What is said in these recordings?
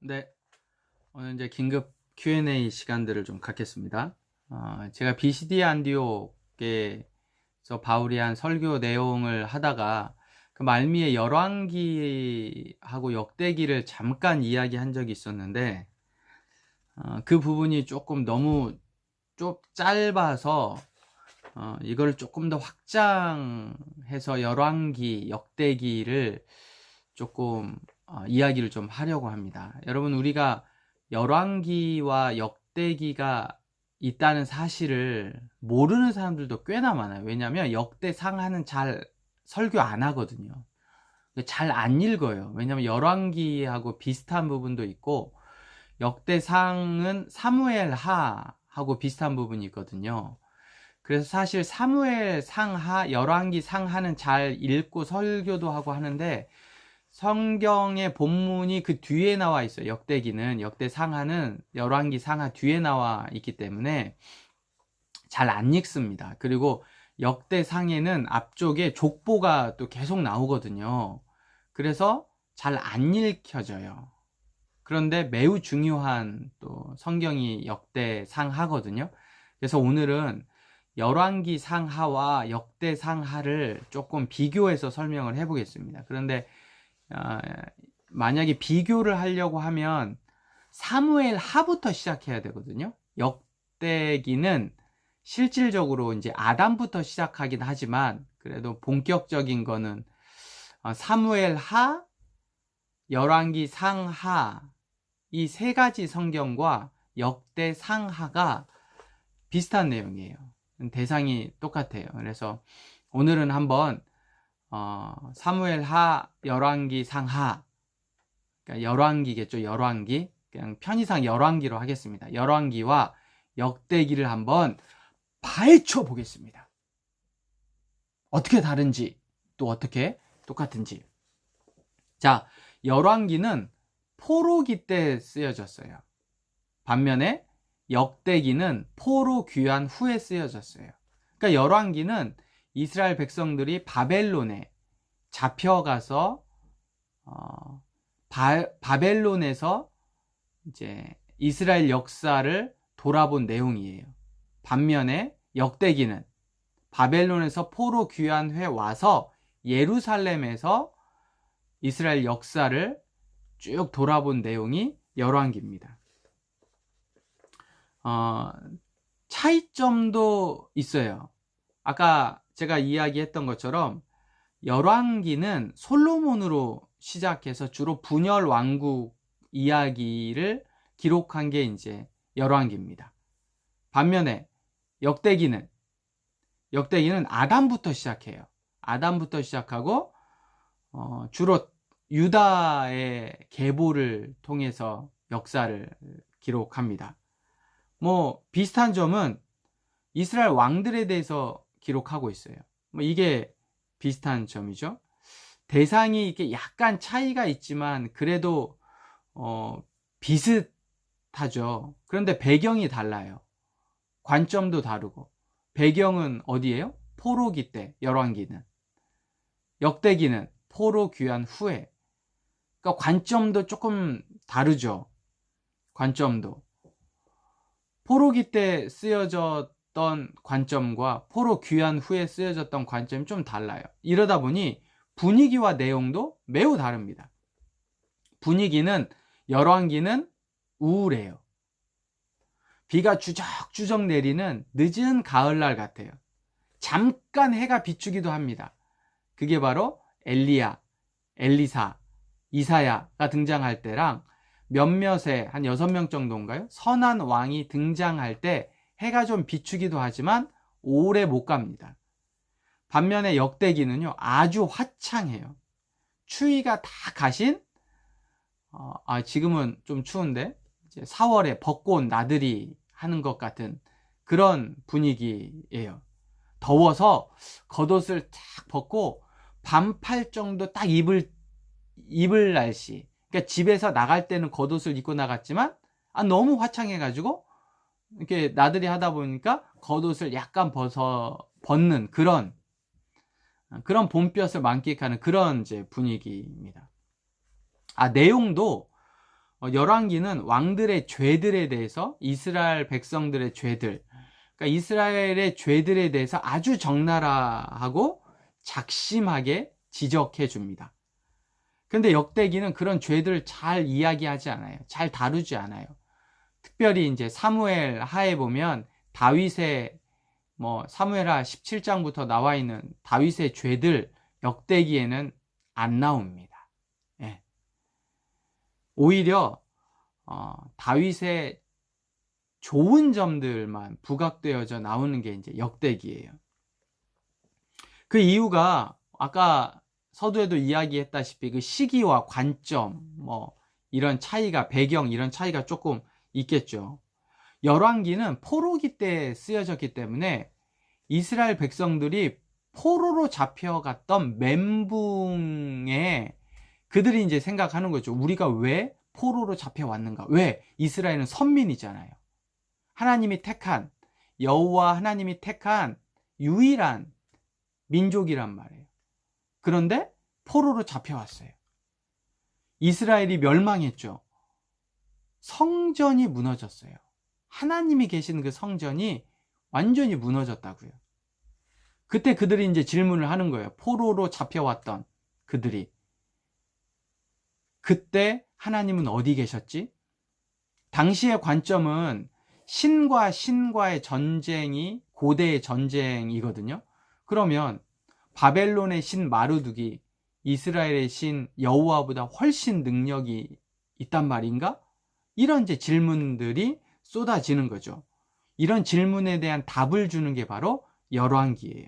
네, 오늘 이제 긴급 Q&A 시간들을 좀 갖겠습니다. 제가 BCD 안디옥에서 바울이 한 설교 내용을 하다가 그 말미에 열왕기하고 역대기를 잠깐 이야기한 적이 있었는데, 그 부분이 조금 너무 좀 짧아서 이걸 조금 더 확장해서 열왕기, 역대기를 조금 이야기를 좀 하려고 합니다. 여러분, 우리가 열왕기와 역대기가 있다는 사실을 모르는 사람들도 꽤나 많아요. 왜냐하면 역대상하는 잘 설교 안 하거든요. 잘 안 읽어요. 왜냐하면 열왕기하고 비슷한 부분도 있고 역대상은 사무엘하하고 비슷한 부분이 있거든요. 그래서 사실 사무엘 상하, 열왕기 상하는 잘 읽고 설교도 하고 하는데 성경의 본문이 그 뒤에 나와 있어요. 역대기는, 역대 상하는 열왕기 상하 뒤에 나와 있기 때문에 잘 안 읽습니다. 그리고 역대 상에는 앞쪽에 족보가 또 계속 나오거든요. 그래서 잘 안 읽혀져요. 그런데 매우 중요한 또 성경이 역대 상하거든요. 그래서 오늘은 열왕기 상하와 역대 상하를 조금 비교해서 설명을 해보겠습니다. 그런데 만약에 비교를 하려고 하면 사무엘 하부터 시작해야 되거든요. 역대기는 실질적으로 이제 아담부터 시작하긴 하지만 그래도 본격적인 거는 사무엘 하, 열왕기 상하 이 세 가지 성경과 역대 상하가 비슷한 내용이에요. 대상이 똑같아요. 그래서 오늘은 한번 사무엘 하, 열왕기 상하, 그러니까 열왕기겠죠. 열왕기. 그냥 편의상 열왕기로 하겠습니다. 열왕기와 역대기를 한번 파헤쳐 보겠습니다. 어떻게 다른지, 또 어떻게 똑같은지. 자, 열왕기는 포로기 때 쓰여졌어요. 반면에 역대기는 포로 귀환 후에 쓰여졌어요. 그러니까 열왕기는 이스라엘 백성들이 바벨론에 잡혀가서 바벨론에서 이제 이스라엘 역사를 돌아본 내용이에요. 반면에 역대기는 바벨론에서 포로 귀환 후에 와서 예루살렘에서 이스라엘 역사를 쭉 돌아본 내용이 열왕기입니다. 차이점도 있어요. 아까 제가 이야기했던 것처럼 열왕기는 솔로몬으로 시작해서 주로 분열 왕국 이야기를 기록한 게 이제 열왕기입니다. 반면에 역대기는 아담부터 시작해요. 아담부터 시작하고 주로 유다의 계보를 통해서 역사를 기록합니다. 뭐 비슷한 점은 이스라엘 왕들에 대해서 기록하고 있어요. 뭐 이게 비슷한 점이죠. 대상이 이렇게 약간 차이가 있지만 그래도 비슷하죠. 그런데 배경이 달라요. 관점도 다르고. 배경은 어디예요? 포로기 때, 열왕기는. 역대기는 포로 귀환 후에. 그러니까 관점도 조금 다르죠. 관점도. 포로기 때 쓰여졌던 관점과 포로 귀환 후에 쓰여졌던 관점이 좀 달라요. 이러다 보니 분위기와 내용도 매우 다릅니다. 분위기는 열왕기는 우울해요. 비가 주적주적 내리는 늦은 가을날 같아요. 잠깐 해가 비추기도 합니다. 그게 바로 엘리야, 엘리사, 이사야가 등장할 때랑 몇몇의 한 6명 정도인가요? 선한 왕이 등장할 때 해가 좀 비추기도 하지만 오래 못 갑니다. 반면에 역대기는요 아주 화창해요. 추위가 다 가신 지금은 좀 추운데 이제 4월에 벚꽃 나들이 하는 것 같은 그런 분위기예요. 더워서 겉옷을 탁 벗고 반팔 정도 딱 입을 날씨. 그러니까 집에서 나갈 때는 겉옷을 입고 나갔지만 너무 화창해가지고 이렇게 나들이 하다 보니까 겉옷을 약간 벗는 그런 봄볕을 만끽하는 그런 이제 분위기입니다. 내용도 열왕기는 왕들의 죄들에 대해서, 이스라엘 백성들의 죄들, 그러니까 이스라엘의 죄들에 대해서 아주 적나라하고 작심하게 지적해 줍니다. 근데 역대기는 그런 죄들을 잘 이야기하지 않아요. 잘 다루지 않아요. 특별히 이제 사무엘 하에 보면 다윗의 사무엘하 17장부터 나와 있는 다윗의 죄들 역대기에는 안 나옵니다. 예. 오히려 다윗의 좋은 점들만 부각되어져 나오는 게 이제 역대기예요. 그 이유가 아까 서두에도 이야기했다시피 그 시기와 관점, 이런 차이가, 배경 이런 차이가 조금 있겠죠. 열왕기는 포로기 때 쓰여졌기 때문에 이스라엘 백성들이 포로로 잡혀갔던 멘붕에 그들이 이제 생각하는 거죠. 우리가 왜 포로로 잡혀왔는가? 왜? 이스라엘은 선민이잖아요. 하나님이 택한, 여호와 하나님이 택한 유일한 민족이란 말이에요. 그런데 포로로 잡혀왔어요. 이스라엘이 멸망했죠. 성전이 무너졌어요. 하나님이 계시는 그 성전이 완전히 무너졌다고요. 그때 그들이 이제 질문을 하는 거예요. 포로로 잡혀왔던 그들이. 그때 하나님은 어디 계셨지? 당시의 관점은 신과 신과의 전쟁이 고대의 전쟁이거든요. 그러면 바벨론의 신 마르둑이 이스라엘의 신 여호와보다 훨씬 능력이 있단 말인가? 이런 이제 질문들이 쏟아지는 거죠. 이런 질문에 대한 답을 주는 게 바로 열왕기예요.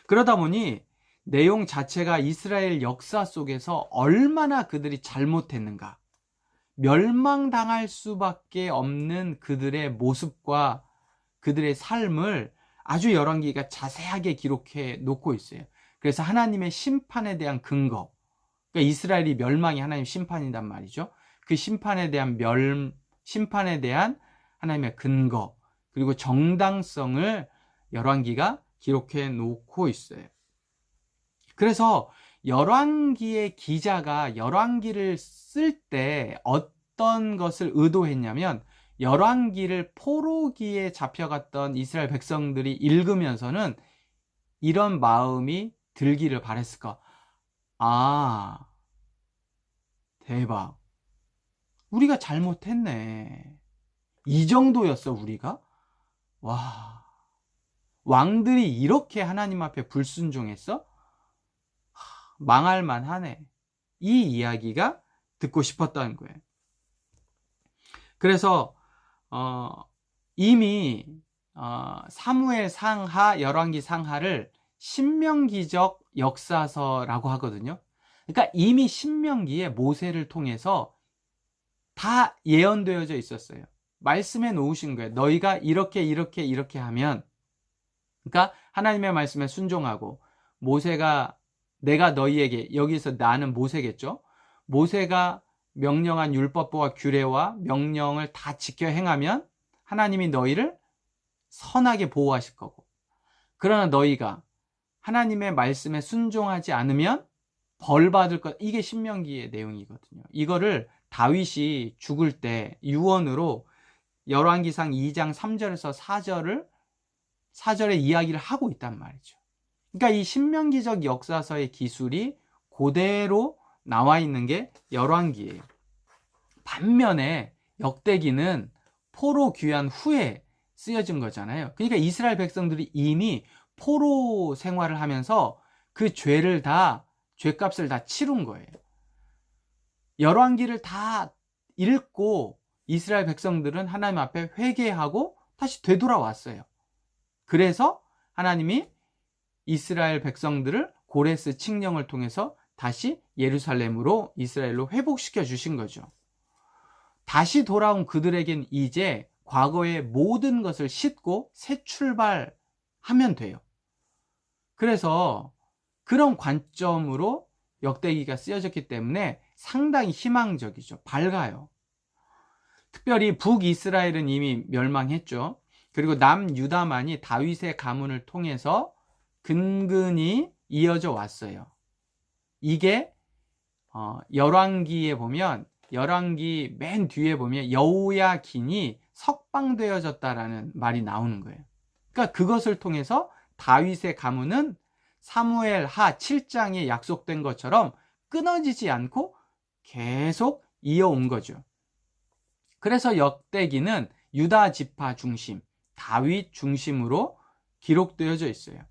그러다 보니 내용 자체가 이스라엘 역사 속에서 얼마나 그들이 잘못했는가, 멸망당할 수밖에 없는 그들의 모습과 그들의 삶을 아주 열왕기가 자세하게 기록해 놓고 있어요. 그래서 하나님의 심판에 대한 근거, 그러니까 이스라엘이 멸망이 하나님의 심판이란 말이죠. 그 심판에 대한 하나님의 근거, 그리고 정당성을 열왕기가 기록해 놓고 있어요. 그래서 열왕기의 기자가 열왕기를 쓸 때 어떤 것을 의도했냐면, 열왕기를 포로기에 잡혀갔던 이스라엘 백성들이 읽으면서는 이런 마음이 들기를 바랬을까? 아, 대박. 우리가 잘못했네. 이 정도였어, 우리가? 와, 왕들이 이렇게 하나님 앞에 불순종했어? 망할 만하네. 이 이야기가 듣고 싶었다는 거예요. 그래서 이미 사무엘 상하, 열왕기 상하를 신명기적 역사서라고 하거든요. 그러니까 이미 신명기에 모세를 통해서 다 예언되어져 있었어요. 말씀해 놓으신 거예요. 너희가 이렇게 하면, 그러니까 하나님의 말씀에 순종하고, 모세가, 내가 너희에게, 여기서 나는 모세겠죠. 모세가 명령한 율법과 규례와 명령을 다 지켜 행하면 하나님이 너희를 선하게 보호하실 거고, 그러나 너희가 하나님의 말씀에 순종하지 않으면 벌 받을 것. 이게 신명기의 내용이거든요. 이거를 다윗이 죽을 때 유언으로 열왕기상 2장 3절에서 4절의 이야기를 하고 있단 말이죠. 그러니까 이 신명기적 역사서의 기술이 그대로 나와 있는 게 열왕기예요. 반면에 역대기는 포로 귀환 후에 쓰여진 거잖아요. 그러니까 이스라엘 백성들이 이미 포로 생활을 하면서 그 죄값을 다 치른 거예요. 열왕기를 다 읽고 이스라엘 백성들은 하나님 앞에 회개하고 다시 되돌아왔어요. 그래서 하나님이 이스라엘 백성들을 고레스 칙령을 통해서 다시 예루살렘으로, 이스라엘로 회복시켜 주신 거죠. 다시 돌아온 그들에겐 이제 과거의 모든 것을 싣고 새 출발하면 돼요. 그래서 그런 관점으로 역대기가 쓰여졌기 때문에 상당히 희망적이죠. 밝아요. 특별히 북이스라엘은 이미 멸망했죠. 그리고 남유다만이 다윗의 가문을 통해서 근근히 이어져 왔어요. 이게 열왕기에 보면 열왕기 맨 뒤에 보면 여호야긴이 석방되어졌다라는 말이 나오는 거예요. 그러니까 그것을 통해서 다윗의 가문은 사무엘 하 7장에 약속된 것처럼 끊어지지 않고 계속 이어온 거죠. 그래서 역대기는 유다 지파 중심, 다윗 중심으로 기록되어져 있어요.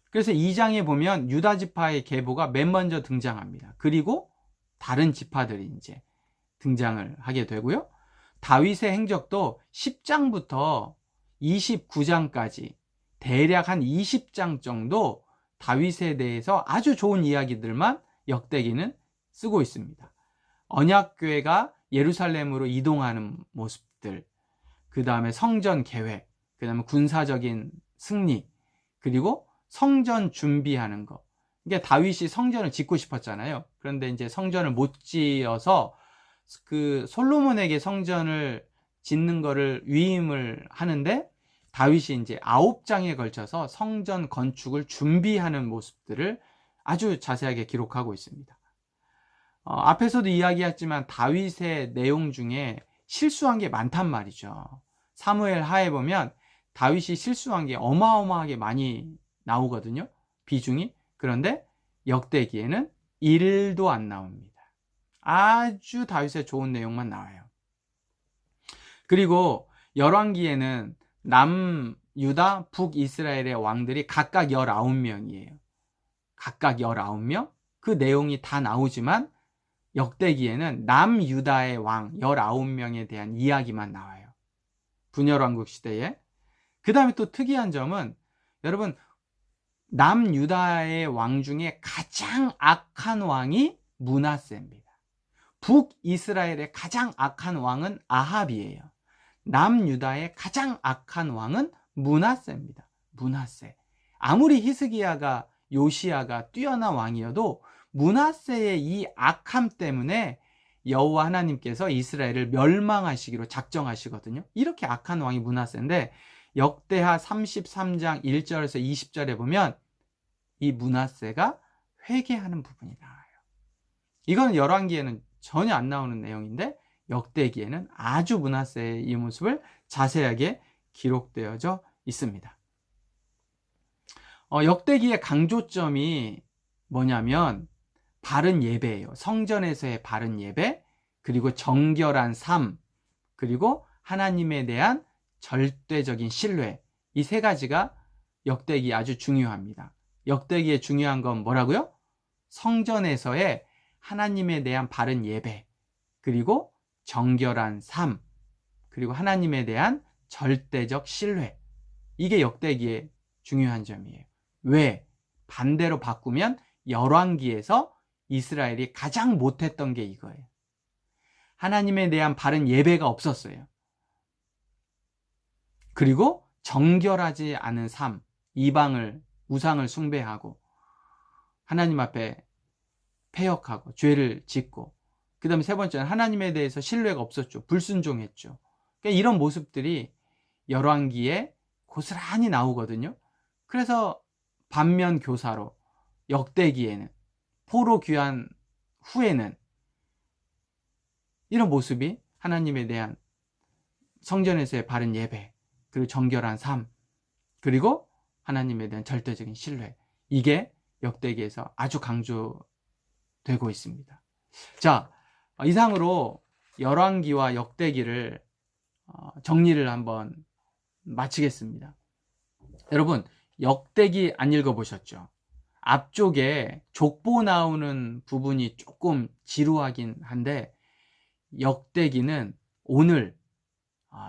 그래서 2장에 보면 유다 지파의 계보가 맨 먼저 등장합니다. 그리고 다른 지파들이 이제 등장을 하게 되고요. 다윗의 행적도 10장부터 29장까지 대략 한 20장 정도 다윗에 대해서 아주 좋은 이야기들만 역대기는 쓰고 있습니다. 언약궤가 예루살렘으로 이동하는 모습들, 그 다음에 성전 계획, 그 다음에 군사적인 승리, 그리고 성전 준비하는 거. 이게 다윗이 성전을 짓고 싶었잖아요. 그런데 이제 성전을 못 지어서 그 솔로몬에게 성전을 짓는 거를 위임을 하는데, 다윗이 이제 9장에 걸쳐서 성전 건축을 준비하는 모습들을 아주 자세하게 기록하고 있습니다. 앞에서도 이야기했지만 다윗의 내용 중에 실수한 게 많단 말이죠. 사무엘 하에 보면 다윗이 실수한 게 어마어마하게 많이 나오거든요, 비중이. 그런데 역대기에는 1도 안 나옵니다. 아주 다윗의 좋은 내용만 나와요. 그리고 열왕기에는 남유다, 북이스라엘의 왕들이 각각 19명이에요. 각각 19명? 그 내용이 다 나오지만 역대기에는 남유다의 왕 19명에 대한 이야기만 나와요. 분열왕국 시대에. 그 다음에 또 특이한 점은, 여러분, 남유다의 왕 중에 가장 악한 왕이 므낫세입니다. 북이스라엘의 가장 악한 왕은 아합이에요. 남유다의 가장 악한 왕은 므낫세입니다. 므낫세. 아무리 히스기야가, 요시야가 뛰어난 왕이어도 므낫세의 이 악함 때문에 여호와 하나님께서 이스라엘을 멸망하시기로 작정하시거든요. 이렇게 악한 왕이 므낫세인데, 역대하 33장 1절에서 20절에 보면 이 므낫세가 회개하는 부분이 나와요. 이건 열왕기에는 전혀 안 나오는 내용인데 역대기에는 아주 므낫세의 이 모습을 자세하게 기록되어져 있습니다. 역대기의 강조점이 뭐냐면 바른 예배예요. 성전에서의 바른 예배, 그리고 정결한 삶, 그리고 하나님에 대한 절대적인 신뢰. 이 세 가지가 역대기 아주 중요합니다. 역대기의 중요한 건 뭐라고요? 성전에서의 하나님에 대한 바른 예배, 그리고 정결한 삶, 그리고 하나님에 대한 절대적 신뢰. 이게 역대기의 중요한 점이에요. 왜? 반대로 바꾸면 열왕기에서 이스라엘이 가장 못했던 게 이거예요. 하나님에 대한 바른 예배가 없었어요. 그리고 정결하지 않은 삶, 우상을 숭배하고 하나님 앞에 패역하고 죄를 짓고, 그 다음에 세 번째는 하나님에 대해서 신뢰가 없었죠. 불순종했죠. 그러니까 이런 모습들이 열왕기에 고스란히 나오거든요. 그래서 반면 교사로 역대기에는, 포로 귀환 후에는 이런 모습이 하나님에 대한 성전에서의 바른 예배, 그리고 정결한 삶, 그리고 하나님에 대한 절대적인 신뢰, 이게 역대기에서 아주 강조되고 있습니다. 자, 이상으로 열왕기와 역대기를 정리를 한번 마치겠습니다. 여러분, 역대기 안 읽어보셨죠? 앞쪽에 족보 나오는 부분이 조금 지루하긴 한데, 역대기는 오늘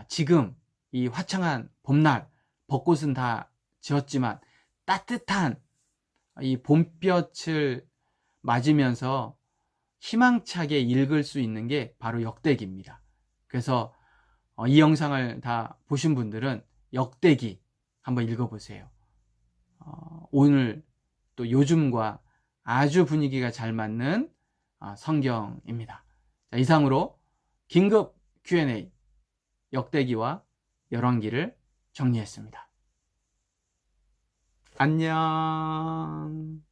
지금 이 화창한 봄날, 벚꽃은 다 지었지만 따뜻한 이 봄볕을 맞으면서 희망차게 읽을 수 있는 게 바로 역대기입니다. 그래서 이 영상을 다 보신 분들은 역대기 한번 읽어보세요. 오늘 또 요즘과 아주 분위기가 잘 맞는 성경입니다. 자, 이상으로 긴급 Q&A 역대기와 열왕기를 정리했습니다. 안녕.